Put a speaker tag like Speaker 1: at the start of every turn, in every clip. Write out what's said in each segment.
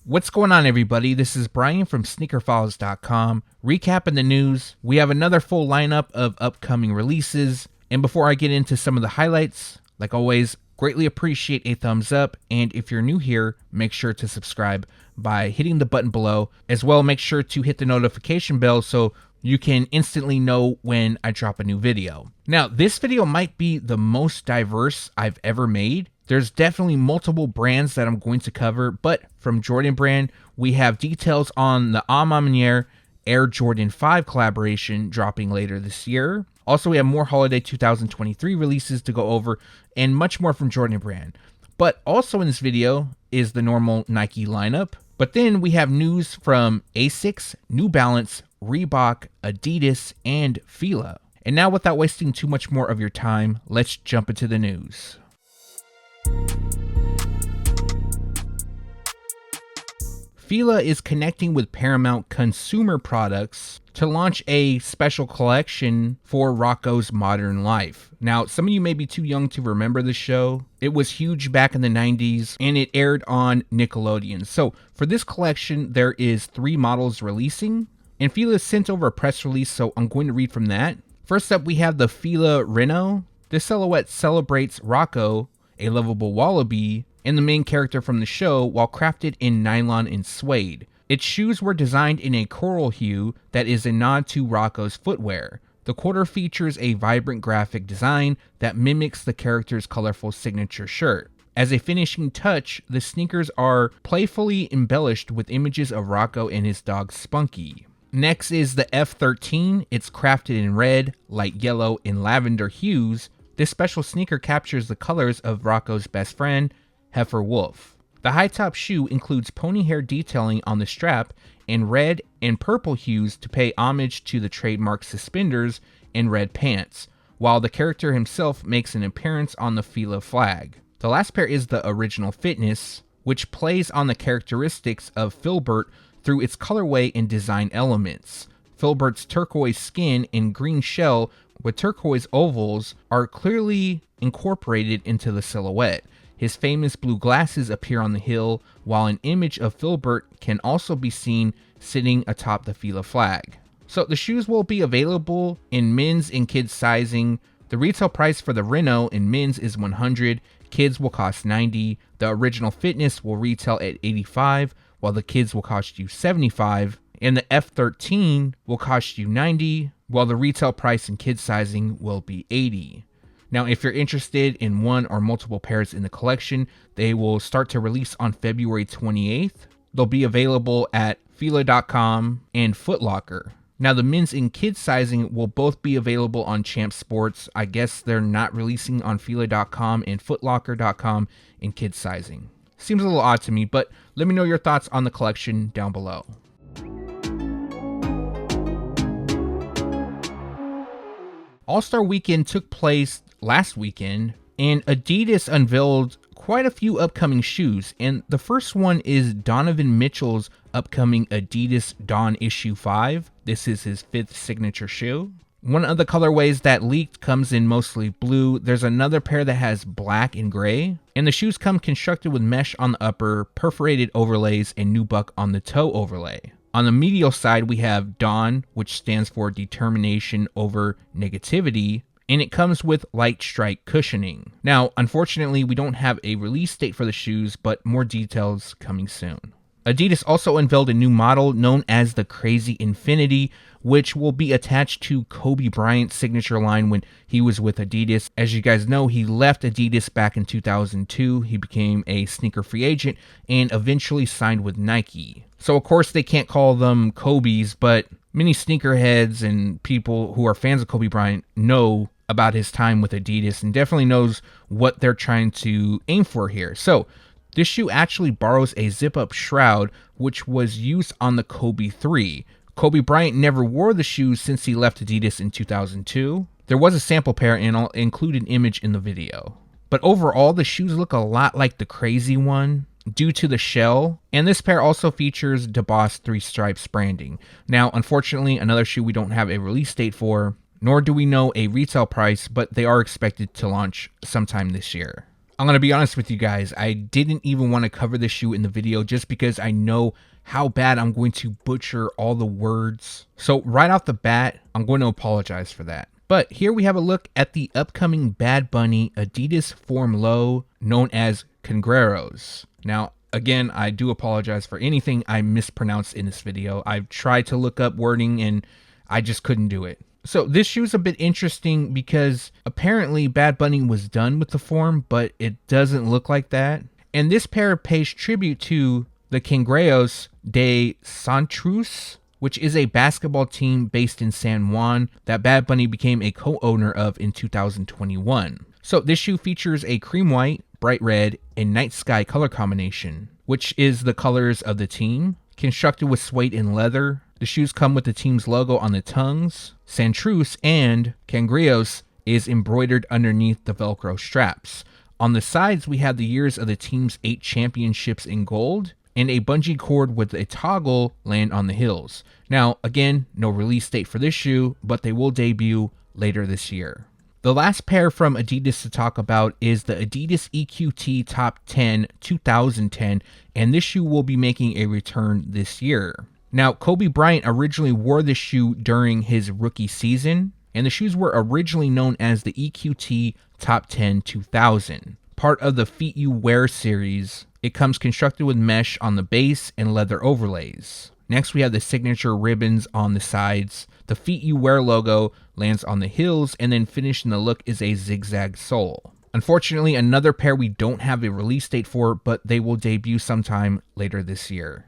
Speaker 1: What's going on, everybody? This is Brian from SneakerFiles.com. Recapping the news, we have another full lineup of upcoming releases. And before I get into some of the highlights, like always, greatly appreciate a thumbs up. And if you're new here, make sure to subscribe by hitting the button below. As well, make sure to hit the notification bell so you can instantly know when I drop a new video. Now, this video might be the most diverse I've ever made. There's definitely multiple brands that I'm going to cover, but from Jordan Brand, we have details on the A Ma Maniere Air Jordan 5 collaboration dropping later this year. Also, we have more holiday 2023 releases to go over and much more from Jordan Brand. But also in this video is the normal Nike lineup. But then we have news from Asics, New Balance, Reebok, ADIDAS, and Fila. And now, without wasting too much more of your time, let's jump into the news. Fila is connecting with Paramount Consumer Products to launch a special collection for ROCKO'S Modern Life. Now, some of you may be too young to remember the show. It was huge back in the 90s and it aired on Nickelodeon. So for this collection, there is 3 models releasing, and Fila sent over a press release, so I'm going to read from that. First up, we have the Fila Reno. This silhouette celebrates Rocko, a lovable wallaby, and the main character from the show, while crafted in nylon and suede. Its shoes were designed in a coral hue that is a nod to Rocko's footwear. The quarter features a vibrant graphic design that mimics the character's colorful signature shirt. As a finishing touch, the sneakers are playfully embellished with images of Rocko and his dog Spunky. Next is the F13. It's crafted in red, light yellow, and lavender hues. This special sneaker captures the colors of Rocko's best friend, Heifer Wolf. The high top shoe includes pony hair detailing on the strap and red and purple hues to pay homage to the trademark suspenders and red pants, while the character himself makes an appearance on the Fila flag. The last pair is the Original Fitness, which plays on the characteristics of Filbert through its colorway and design elements. Filbert's turquoise skin and green shell with turquoise ovals are clearly incorporated into the silhouette. His famous blue glasses appear on the heel, while an image of Filbert can also be seen sitting atop the Fila flag. So the shoes will be available in men's and kids sizing. The retail price for the Reno in men's is $100, kids will cost $90. The Original Fitness will retail at $85, while the kids will cost you $75. And the F13 will cost you $90, while the retail price in kids sizing will be $80. Now, if you're interested in one or multiple pairs in the collection, they will start to release on February 28th. They'll be available at Fila.com and Foot Locker. Now, the men's and kids sizing will both be available on Champ Sports. I guess they're not releasing on Fila.com and FootLocker.com in kids sizing. Seems a little odd to me, but let me know your thoughts on the collection down below. All-Star Weekend took place last weekend, and Adidas unveiled quite a few upcoming shoes, and the first one is Donovan Mitchell's upcoming Adidas D.O.N issue 5. This is his 5th signature shoe. One of the colorways that leaked comes in mostly blue. There's another pair that has black and gray, and the shoes come constructed with mesh on the upper, perforated overlays, and nubuck on the toe overlay. On the medial side, we have D.O.N, which stands for Determination Over Negativity, and it comes with light strike cushioning. Now, unfortunately, we don't have a release date for the shoes, but more details coming soon. Adidas also unveiled a new model known as the Crazy IIIfinity, which will be attached to Kobe Bryant's signature line when he was with Adidas. As you guys know, he left Adidas back in 2002. He became a sneaker free agent and eventually signed with Nike. So of course they can't call them Kobe's, but many sneakerheads and people who are fans of Kobe Bryant know about his time with Adidas and definitely knows what they're trying to aim for here. So this shoe actually borrows a zip-up shroud, which was used on the Kobe 3. Kobe Bryant never wore the shoes since he left Adidas in 2002. There was a sample pair, and I'll include an image in the video. But overall, the shoes look a lot like the Crazy one due to the shell, and this pair also features DeBoss 3 stripes branding. Now, unfortunately, another shoe we don't have a release date for, nor do we know a retail price, but they are expected to launch sometime this year. I'm going to be honest with you guys. I didn't even want to cover this shoe in the video just because I know how bad I'm going to butcher all the words. So right off the bat, I'm going to apologize for that. But here we have a look at the upcoming Bad Bunny Adidas Forum Low, known as Cangrejeros. Now, again, I do apologize for anything I mispronounced in this video. I've tried to look up wording and I just couldn't do it. So this shoe is a bit interesting because apparently Bad Bunny was done with the Forum, but it doesn't look like that. And this pair pays tribute to the Cangrejeros de Santrus, which is a basketball team based in San Juan that Bad Bunny became a co-owner of in 2021. So this shoe features a cream white, bright red, and night sky color combination, which is the colors of the team. Constructed with suede and leather, the shoes come with the team's logo on the tongues. Santrus and Cangrejeros is embroidered underneath the Velcro straps. On the sides, we have the years of the team's 8 championships in gold, and a bungee cord with a toggle land on the heels. Now, again, no release date for this shoe, but they will debut later this year. The last pair from Adidas to talk about is the Adidas EQT Top 10 2010, and this shoe will be making a return this year. Now, Kobe Bryant originally wore this shoe during his rookie season, and the shoes were originally known as the EQT Top 10 2000. Part of the Feet You Wear series, it comes constructed with mesh on the base and leather overlays. Next, we have the signature ribbons on the sides. The Feet You Wear logo lands on the heels, and then finishing the look is a zigzag sole. Unfortunately, another pair we don't have a release date for, but they will debut sometime later this year.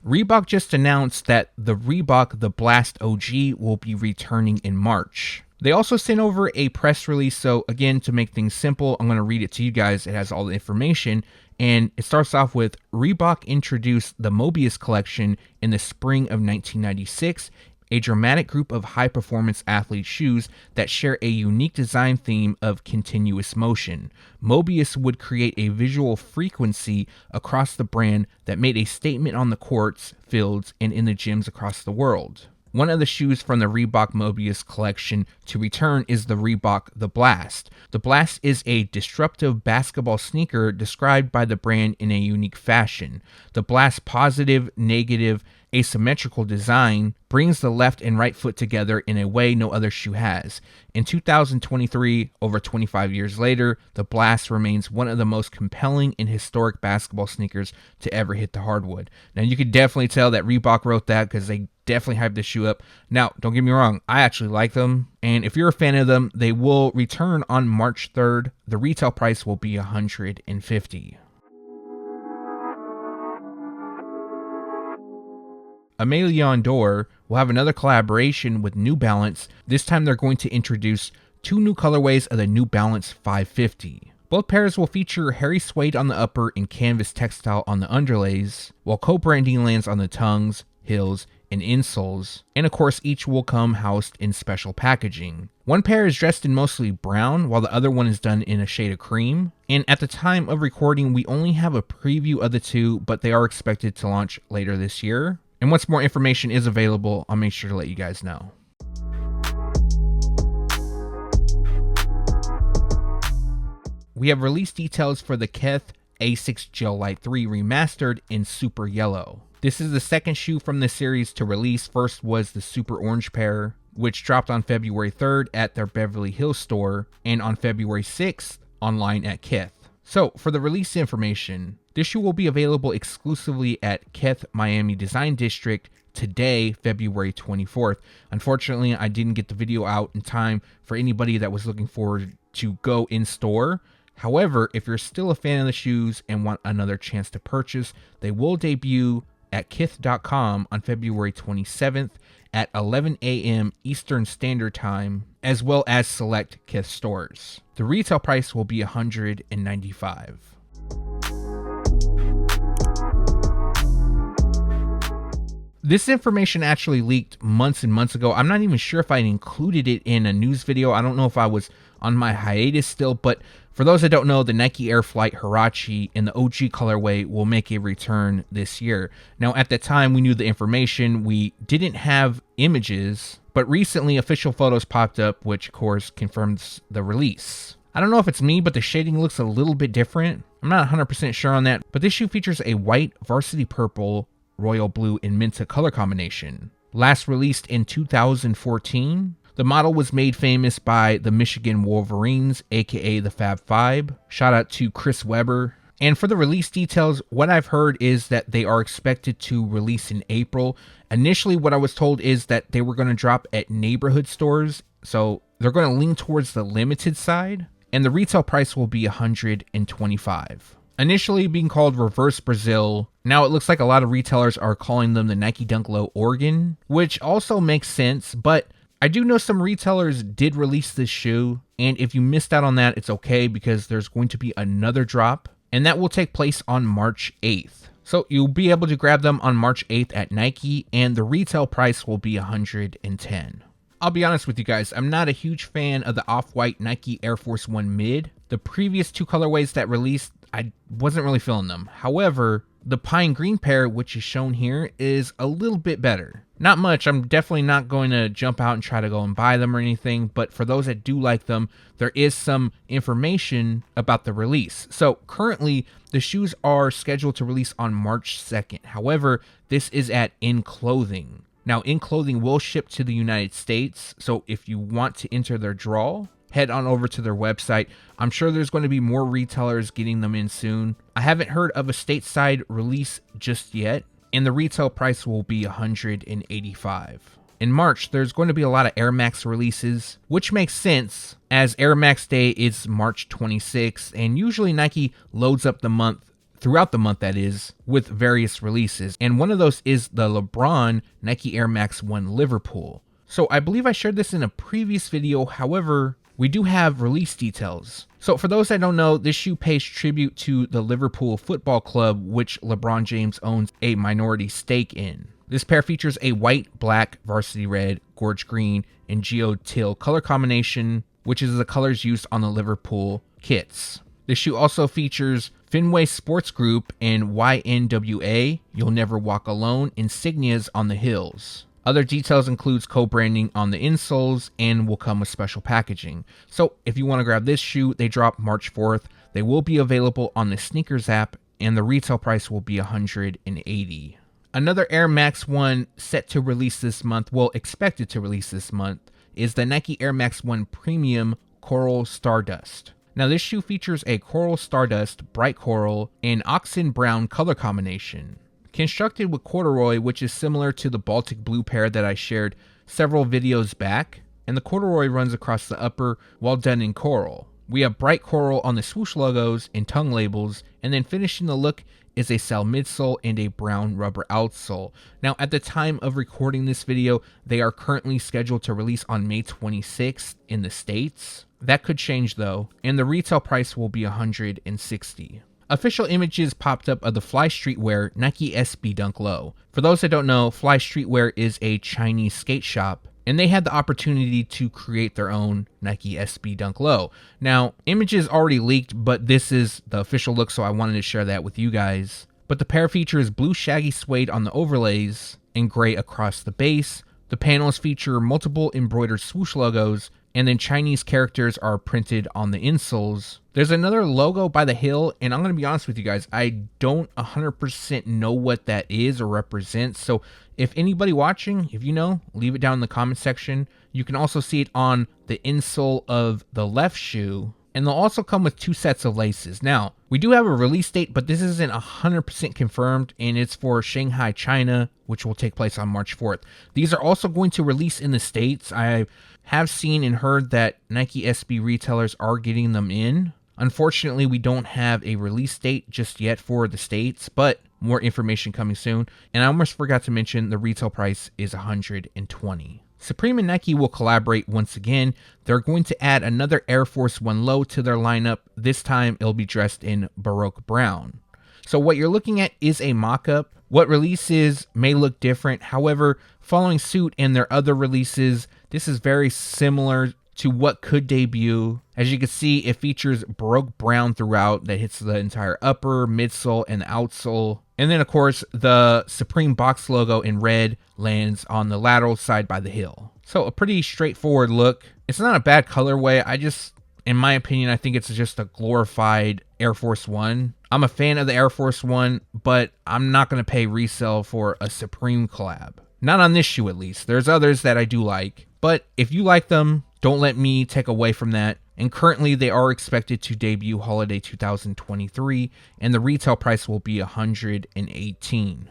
Speaker 1: Reebok just announced that the Reebok The Blast OG will be returning in March. They also sent over a press release, so again, to make things simple, I'm going to read it to you guys. It has all the information, and it starts off with, Reebok introduced the Mobius collection in the spring of 1996, a dramatic group of high-performance athlete shoes that share a unique design theme of continuous motion. Mobius would create a visual frequency across the brand that made a statement on the courts, fields, and in the gyms across the world. One of the shoes from the Reebok Mobius collection to return is the Reebok The Blast. The Blast is a disruptive basketball sneaker described by the brand in a unique fashion. The Blast's positive, negative, asymmetrical design brings the left and right foot together in a way no other shoe has. In 2023, over 25 years later, the Blast remains one of the most compelling and historic basketball sneakers to ever hit the hardwood. Now, you could definitely tell that Reebok wrote that because they definitely hyped this shoe up. Now, don't get me wrong, I actually like them, and if you're a fan of them, they will return on March 3rd. The retail price will be $150. Aime Leon Dore will have another collaboration with New Balance. This time they're going to introduce 2 new colorways of the New Balance 550. Both pairs will feature hairy suede on the upper and canvas textile on the underlays, while co-branding lands on the tongues, heels, and insoles, and of course each will come housed in special packaging. One pair is dressed in mostly brown, while the other one is done in a shade of cream, and at the time of recording we only have a preview of the two, but they are expected to launch later this year. And once more information is available, I'll make sure to let you guys know. We have release details for the Kith Asics Gel Lyte 3 Remastered in Super Yellow. This is the second shoe from the series to release. First was the Super Orange pair, which dropped on February 3rd at their Beverly Hills store, and on February 6th online at Kith. So, for the release information, this shoe will be available exclusively at Kith Miami Design District today, February 24th. Unfortunately, I didn't get the video out in time for anybody that was looking forward to go in store. However, if you're still a fan of the shoes and want another chance to purchase, they will debut at Kith.com on February 27th at 11 a.m. Eastern Standard Time, as well as select Kith stores. The retail price will be $195. This information actually leaked months and months ago. I'm not even sure if I included it in a news video. I don't know if I was on my hiatus still, but for those that don't know, the Nike Air Flight Huarache in the OG colorway will make a return this year. Now, at the time we knew the information, we didn't have images, but recently official photos popped up, which of course confirms the release. I don't know if it's me, but the shading looks a little bit different. I'm not 100% sure on that, but this shoe features a white, varsity purple, royal blue, and Minta color combination. Last released in 2014, the model was made famous by the Michigan Wolverines, aka the Fab Five. Shout out to Chris Webber. And for the release details, what I've heard is that they are expected to release in April. Initially, what I was told is that they were going to drop at neighborhood stores, so they're going to lean towards the limited side, and the retail price will be $125. Initially being called Reverse Brazil, now it looks like a lot of retailers are calling them the Nike Dunk Low Oregon, which also makes sense, but I do know some retailers did release this shoe, and if you missed out on that, it's okay because there's going to be another drop, and that will take place on March 8th. So you'll be able to grab them on March 8th at Nike, and the retail price will be $110. I'll be honest with you guys, I'm not a huge fan of the off-white Nike Air Force 1 Mid. The previous two colorways that released, I wasn't really feeling them. However, the pine green pair, which is shown here, is a little bit better. Not much, I'm definitely not going to jump out and try to go and buy them or anything, but for those that do like them, there is some information about the release. So currently, the shoes are scheduled to release on March 2nd. However, this is at In Clothing. Now, In Clothing will ship to the United States, so if you want to enter their draw, head on over to their website. I'm sure there's going to be more retailers getting them in soon. I haven't heard of a stateside release just yet, and the retail price will be $185. In March, there's going to be a lot of Air Max releases, which makes sense as Air Max Day is March 26th, and usually Nike loads up the month, throughout the month that is, with various releases. And one of those is the LeBron Nike Air Max 1 Liverpool. So I believe I shared this in a previous video, however, we do have release details. So for those that don't know, this shoe pays tribute to the Liverpool Football Club, which LeBron James owns a minority stake in. This pair features a white, black, varsity red, gorge green, and geoteal color combination, which is the colors used on the Liverpool kits. This shoe also features Fenway Sports Group and YNWA, You'll Never Walk Alone, insignias on the heels. Other details includes co-branding on the insoles and will come with special packaging. So if you want to grab this shoe, they drop March 4th. They will be available on the Sneakers app and the retail price will be $180. Another Air Max 1 set to release this month, well expected to release this month, is the Nike Air Max 1 Premium Coral Stardust. Now this shoe features a Coral Stardust, bright coral, and oxen brown color combination. Constructed with corduroy, which is similar to the Baltic blue pair that I shared several videos back, and the corduroy runs across the upper while done in coral. We have bright coral on the swoosh logos and tongue labels, and then finishing the look is a cell midsole and a brown rubber outsole. Now at the time of recording this video, they are currently scheduled to release on May 26th in the States. That could change though, and the retail price will be $160. Official images popped up of the Fly Streetwear Nike SB Dunk Low. For those that don't know, Fly Streetwear is a Chinese skate shop, and they had the opportunity to create their own Nike SB Dunk Low. Now, images already leaked, but this is the official look, so I wanted to share that with you guys. But the pair features blue shaggy suede on the overlays and gray across the base. The panels feature multiple embroidered swoosh logos, and then Chinese characters are printed on the insoles. There's another logo by the heel, and I'm going to be honest with you guys, I don't 100% know what that is or represents, so if anybody watching, if you know, leave it down in the comment section. You can also see it on the insole of the left shoe, and they'll also come with 2 sets of laces. Now, we do have a release date, but this isn't 100% confirmed, and it's for Shanghai, China, which will take place on March 4th. These are also going to release in the States. I have seen and heard that Nike SB retailers are getting them in. Unfortunately, we don't have a release date just yet for the States, but more information coming soon. And I almost forgot to mention the retail price is $120. Supreme and Nike will collaborate once again. They're going to add another Air Force 1 Low to their lineup. This time it'll be dressed in Baroque Brown. So what you're looking at is a mock-up. What releases may look different. However, following suit and their other releases, this is very similar to what could debut. As you can see, it features Baroque Brown throughout that hits the entire upper, midsole, and outsole. And then, of course, the Supreme box logo in red lands on the lateral side by the heel. So a pretty straightforward look. It's not a bad colorway. In my opinion, I think it's just a glorified Air Force One. I'm a fan of the Air Force One, but I'm not going to pay resale for a Supreme collab. Not on this shoe, at least. There's others that I do like, but if you like them, don't let me take away from that. And currently, they are expected to debut holiday 2023, and the retail price will be $118.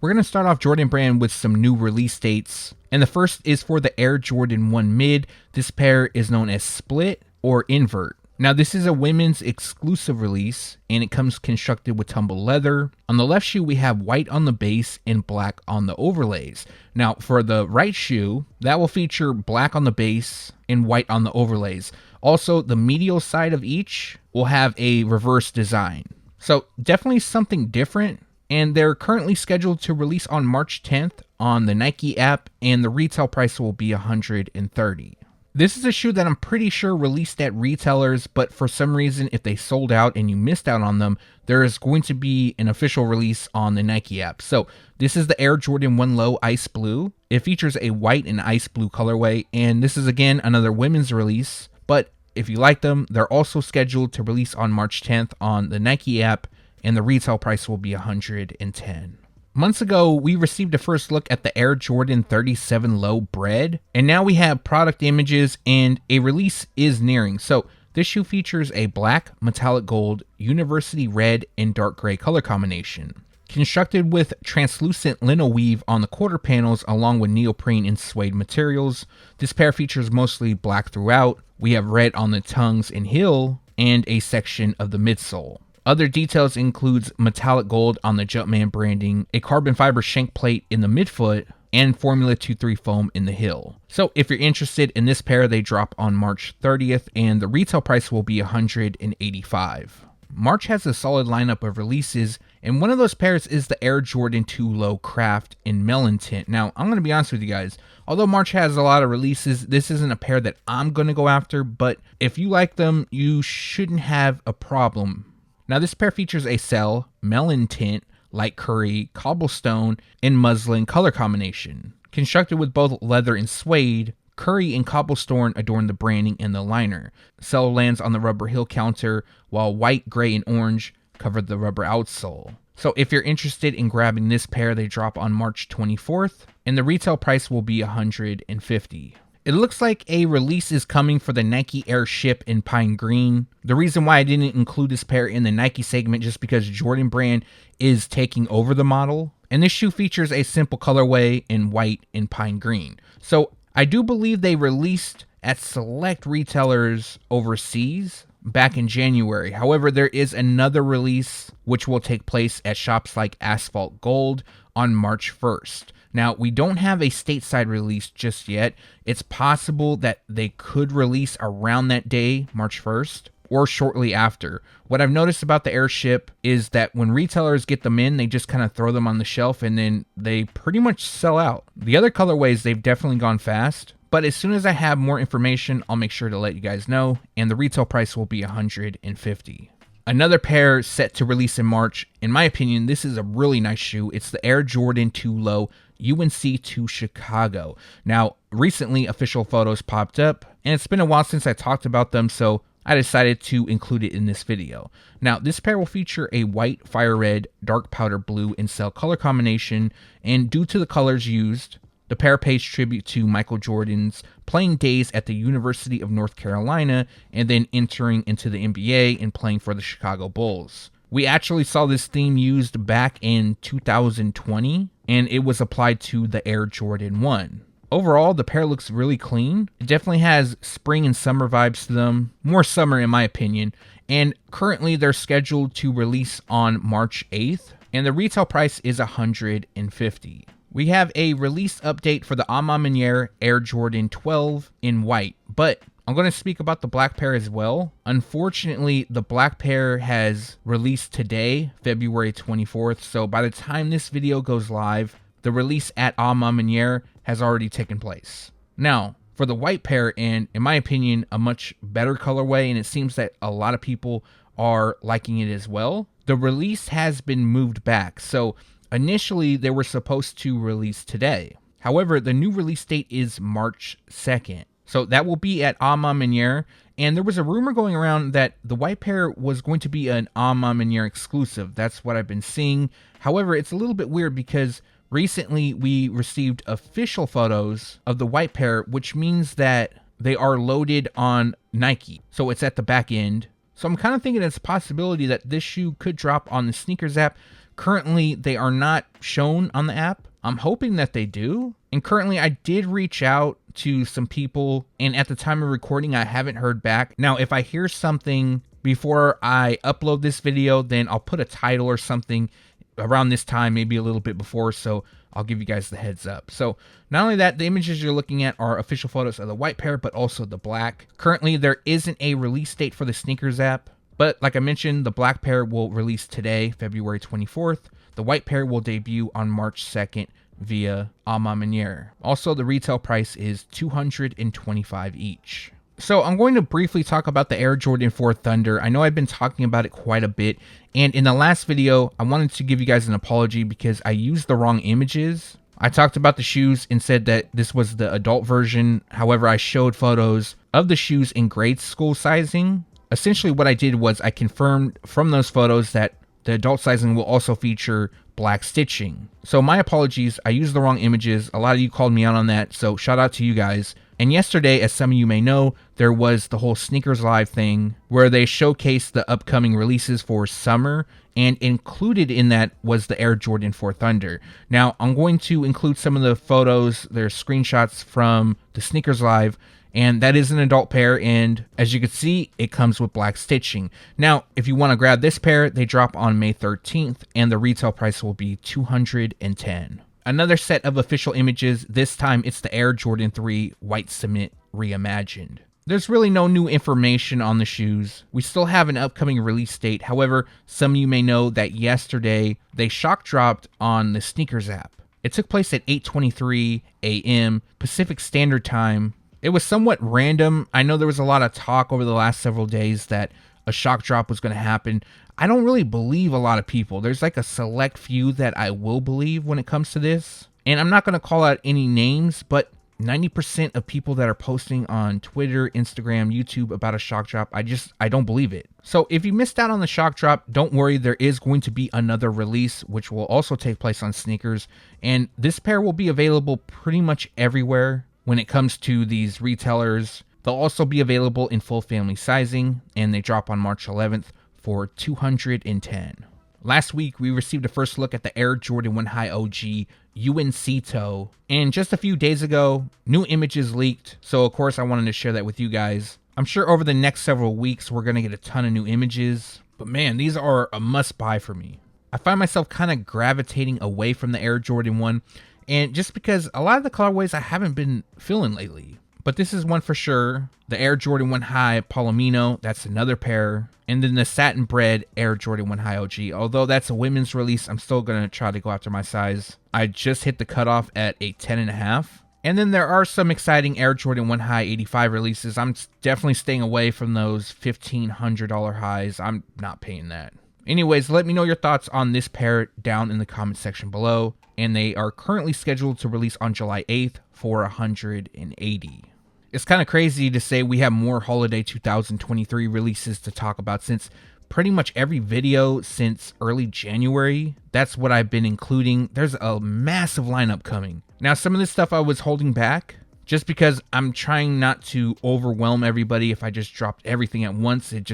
Speaker 1: We're going to start off Jordan Brand with some new release dates, and the first is for the Air Jordan 1 Mid. This pair is known as Split or Invert. Now, this is a women's exclusive release, and it comes constructed with tumble leather. On the left shoe, we have white on the base and black on the overlays. Now, for the right shoe, that will feature black on the base and white on the overlays. Also, the medial side of each will have a reverse design. So, definitely something different, and they're currently scheduled to release on March 10th on the Nike app, and the retail price will be $130. This is a shoe that I'm pretty sure released at retailers, but for some reason, if they sold out and you missed out on them, there is going to be an official release on the Nike app. So this is the Air Jordan 1 Low Ice Blue. It features a white and ice blue colorway, and this is again another women's release. But if you like them, they're also scheduled to release on March 10th on the Nike app, and the retail price will be $110. Months ago, we received a first look at the Air Jordan 37 Low Bred, and now we have product images and a release is nearing. So this shoe features a black, metallic gold, university red, and dark gray color combination. Constructed with translucent lino weave on the quarter panels along with neoprene and suede materials, this pair features mostly black throughout. We have red on the tongues and heel, and a section of the midsole. Other details includes metallic gold on the Jumpman branding, a carbon fiber shank plate in the midfoot, and Formula 23 foam in the heel. So if you're interested in this pair, they drop on March 30th, and the retail price will be $185. March has a solid lineup of releases, and one of those pairs is the Air Jordan 2 Low Craft in Melon Tint. Now, I'm going to be honest with you guys. Although March has a lot of releases, this isn't a pair that I'm going to go after, but if you like them, you shouldn't have a problem. Now, this pair features a cell, melon tint, light curry, cobblestone, and muslin color combination. Constructed with both leather and suede, curry and cobblestone adorn the branding and the liner. Cell lands on the rubber heel counter, while white, gray, and orange cover the rubber outsole. So if you're interested in grabbing this pair, they drop on March 24th, and the retail price will be $150. It looks like a release is coming for the Nike Airship in Pine Green. The reason why I didn't include this pair in the Nike segment just because Jordan Brand is taking over the model. And this shoe features a simple colorway in white and pine green. So I do believe they released at select retailers overseas back in January. However, there is another release which will take place at shops like Asphalt Gold on March 1st. Now, we don't have a stateside release just yet. It's possible that they could release around that day, March 1st, or shortly after. What I've noticed about the Airship is that when retailers get them in, they just kind of throw them on the shelf and then they pretty much sell out. The other colorways, they've definitely gone fast. But as soon as I have more information, I'll make sure to let you guys know, and the retail price will be $150. Another pair set to release in March. In my opinion, this is a really nice shoe. It's the Air Jordan 2 Low UNC To Chicago. Now, recently official photos popped up, and it's been a while since I talked about them, so I decided to include it in this video. Now, this pair will feature a white, fire red, dark powder blue, and cell color combination, and due to the colors used, the pair pays tribute to Michael Jordan's playing days at the University of North Carolina and then entering into the NBA and playing for the Chicago Bulls. We actually saw this theme used back in 2020, and it was applied to the Air Jordan 1. Overall, the pair looks really clean. It definitely has spring and summer vibes to them, more summer in my opinion, and currently they're scheduled to release on March 8th, and the retail price is $150. We have a release update for the A Ma Maniere Air Jordan 12 in white, but I'm going to speak about the black pair as well. Unfortunately, the black pair has released today, February 24th, so by the time this video goes live, the release at A Ma Maniere has already taken place. Now, for the white pair, and in my opinion, a much better colorway, and it seems that a lot of people are liking it as well. The release has been moved back, so initially they were supposed to release today. However, the new release date is March 2nd. So that will be at A Ma Maniere, and there was a rumor going around that the white pair was going to be an A Ma Maniere exclusive. That's what I've been seeing. However, it's a little bit weird because recently we received official photos of the white pair, which means that they are loaded on Nike. So it's at the back end. So I'm kind of thinking it's a possibility that this shoe could drop on the sneakers app. Currently, they are not shown on the app. I'm hoping that they do. And currently, I did reach out to some people, and at the time of recording, I haven't heard back. Now, if I hear something before I upload this video, then I'll put a title or something around this time, maybe a little bit before, so I'll give you guys the heads up. So not only that, the images you're looking at are official photos of the white pair, but also the black. Currently, there isn't a release date for the sneakers app, but like I mentioned, the black pair will release today, February 24th. The white pair will debut on March 2nd via A Ma Maniere. Also, the retail price is $225 each. So I'm going to briefly talk about the Air Jordan 4 Thunder. I know I've been talking about it quite a bit, and in the last video, I wanted to give you guys an apology because I used the wrong images. I talked about the shoes and said that this was the adult version. However, I showed photos of the shoes in grade school sizing. Essentially, what I did was I confirmed from those photos that the adult sizing will also feature black stitching. So my apologies, I used the wrong images. A lot of you called me out on that, so shout out to you guys. And yesterday, as some of you may know, there was the whole Sneakers Live thing where they showcased the upcoming releases for summer, and included in that was the Air Jordan 4 Thunder. Now, I'm going to include some of the photos, their screenshots from the Sneakers Live, and that is an adult pair, and as you can see, it comes with black stitching. Now, if you want to grab this pair, they drop on May 13th, and the retail price will be $210. Another set of official images, this time it's the Air Jordan 3 White Cement Reimagined. There's really no new information on the shoes. We still have an upcoming release date. However, some of you may know that yesterday, they shock dropped on the sneakers app. It took place at 8:23 a.m. Pacific Standard Time. It was somewhat random. I know there was a lot of talk over the last several days that a shock drop was going to happen. I don't really believe a lot of people. There's like a select few that I will believe when it comes to this. And I'm not going to call out any names, but 90% of people that are posting on Twitter, Instagram, YouTube about a shock drop, I don't believe it. So if you missed out on the shock drop, don't worry. There is going to be another release, which will also take place on sneakers. And this pair will be available pretty much everywhere. When it comes to these retailers, they'll also be available in full family sizing, and they drop on March 11th for $210. Last week, we received a first look at the Air Jordan 1 High OG UNC Toe, and just a few days ago, new images leaked, so of course I wanted to share that with you guys. I'm sure over the next several weeks, we're going to get a ton of new images, but man, these are a must-buy for me. I find myself kind of gravitating away from the Air Jordan 1, and just because a lot of the colorways I haven't been feeling lately. But this is one for sure. The Air Jordan 1 High Palomino, that's another pair. And then the Satin Bred Air Jordan 1 High OG. Although that's a women's release, I'm still going to try to go after my size. I just hit the cutoff at a 10.5. And then there are some exciting Air Jordan 1 High 85 releases. I'm definitely staying away from those $1,500 highs. I'm not paying that. Anyways, let me know your thoughts on this pair down in the comment section below. And they are currently scheduled to release on July 8th for $180. It's kind of crazy to say we have more holiday 2023 releases to talk about, since pretty much every video since early January, that's what I've been including. There's a massive lineup coming. Now, some of this stuff I was holding back just because I'm trying not to overwhelm everybody. If I just dropped everything at once, it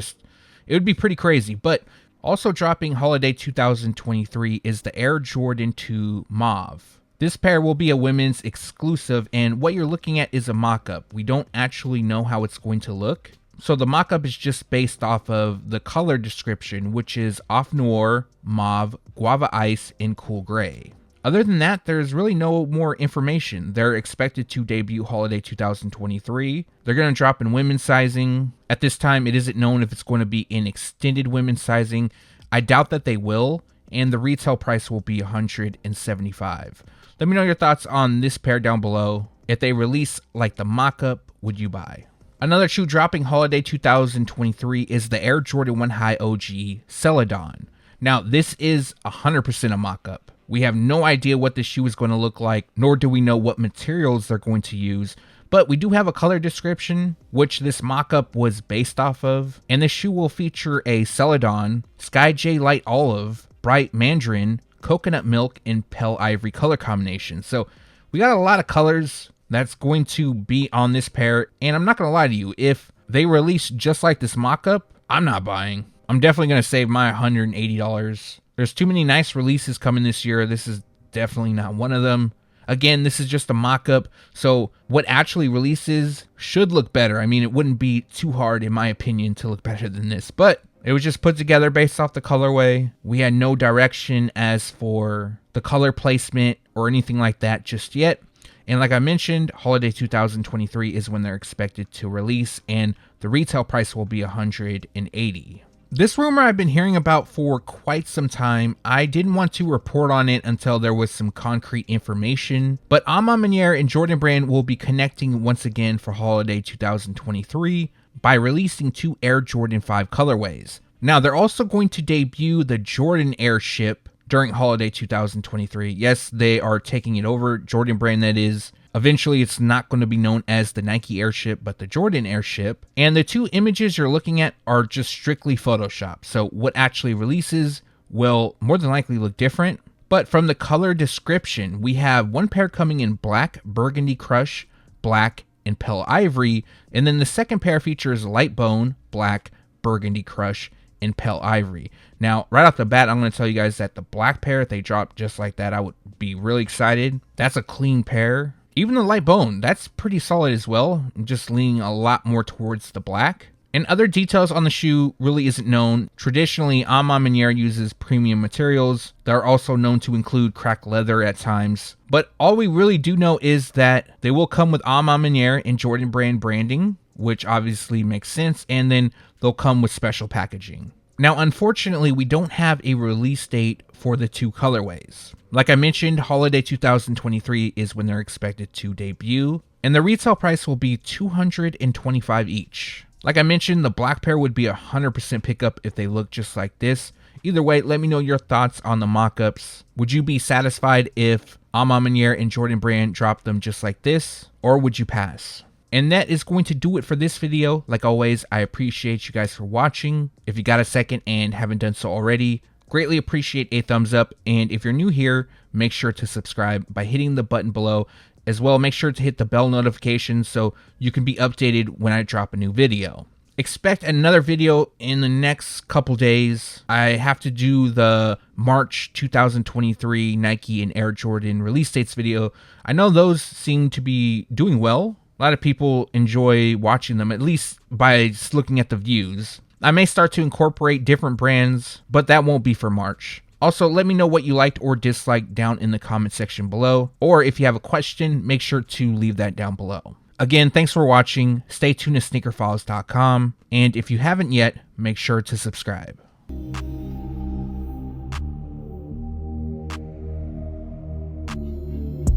Speaker 1: would be pretty crazy. But also dropping holiday 2023 is the Air Jordan 2 Mauve. This pair will be a women's exclusive, and what you're looking at is a mock-up. We don't actually know how it's going to look. So the mock-up is just based off of the color description, which is off noir, mauve, guava ice, and cool gray. Other than that, there's really no more information. They're expected to debut holiday 2023. They're going to drop in women's sizing. At this time, it isn't known if it's going to be in extended women's sizing. I doubt that they will, and the retail price will be $175. Let me know your thoughts on this pair down below. If they release like the mock-up, would you buy? Another shoe dropping holiday 2023 is the Air Jordan 1 High OG Celadon. Now, this is 100% a mock-up. We have no idea what this shoe is going to look like, nor do we know what materials they're going to use. But we do have a color description, which this mock-up was based off of. And this shoe will feature a Celadon, Sky J Light Olive, Bright Mandarin, Coconut Milk, and Pale Ivory color combination. So we got a lot of colors that's going to be on this pair. And I'm not going to lie to you, if they release just like this mock-up, I'm not buying. I'm definitely going to save my $180. There's too many nice releases coming this year. This is definitely not one of them. Again, this is just a mock-up, so what actually releases should look better. I mean, it wouldn't be too hard, in my opinion, to look better than this, but it was just put together based off the colorway. We had no direction as for the color placement or anything like that just yet. And like I mentioned, holiday 2023 is when they're expected to release, and the retail price will be $180. This rumor I've been hearing about for quite some time. I didn't want to report on it until there was some concrete information, but A Ma Maniere and Jordan Brand will be connecting once again for holiday 2023 by releasing 2 Air Jordan 5 colorways. Now, they're also going to debut the Jordan Airship during holiday 2023. Yes, they are taking it over, Jordan Brand that is. Eventually, it's not going to be known as the Nike Airship, but the Jordan Airship. And the 2 images you're looking at are just strictly Photoshop. So what actually releases will more than likely look different. But from the color description, we have 1 pair coming in black, burgundy crush, black, and pale ivory. And then the second pair features light bone, black, burgundy crush, and pale ivory. Now, right off the bat, I'm going to tell you guys that the black pair, if they drop just like that, I would be really excited. That's a clean pair. Even the light bone, that's pretty solid as well. I'm just leaning a lot more towards the black. And other details on the shoe really isn't known. Traditionally, A Ma Maniere uses premium materials that are also known to include cracked leather at times. But all we really do know is that they will come with A Ma Maniere and Jordan Brand branding, which obviously makes sense. And then they'll come with special packaging. Now, unfortunately, we don't have a release date for the 2 colorways. Like I mentioned, holiday 2023 is when they're expected to debut, and the retail price will be $225 each. Like I mentioned, the black pair would be 100% pickup if they look just like this. Either way, let me know your thoughts on the mock-ups. Would you be satisfied if A Ma Maniere and Jordan Brand dropped them just like this, or would you pass? And that is going to do it for this video. Like always, I appreciate you guys for watching. If you got a second and haven't done so already, greatly appreciate a thumbs up. And if you're new here, make sure to subscribe by hitting the button below. As well, make sure to hit the bell notification so you can be updated when I drop a new video. Expect another video in the next couple days. I have to do the March 2023 Nike and Air Jordan release dates video. I know those seem to be doing well. A lot of people enjoy watching them, at least by just looking at the views. I may start to incorporate different brands, but that won't be for March. Also, let me know what you liked or disliked down in the comment section below. Or if you have a question, make sure to leave that down below. Again, thanks for watching. Stay tuned to SneakerFiles.com. And if you haven't yet, make sure to subscribe.